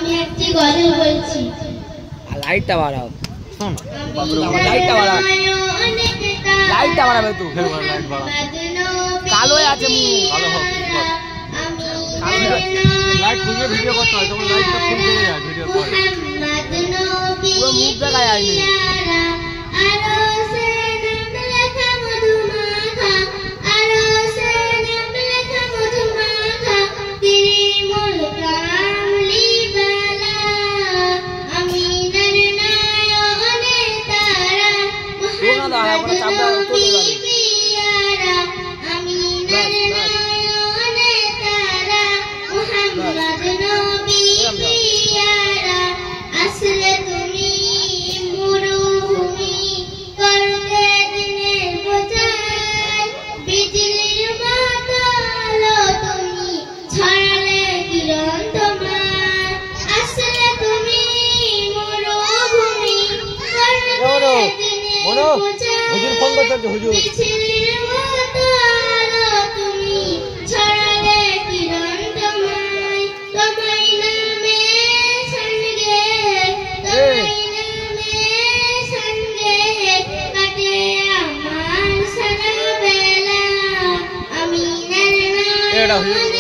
আমি একটি গজল বলছি। লাইটটা বাড়াও, শোন লাইটটা বাড়াও, লাইটটা বাড়াবে তো। লাইট বাড়াও, কালো আছে মুখ, কালো হোক, লাইট খুলে ভিডিও করতে হয়, তখন লাইটটা ফুল করে যায় ভিডিও পরে, পুরো মুখ দেখা যায়নি। হুজুর ফোন করতে, হুজুর এটা হুজুর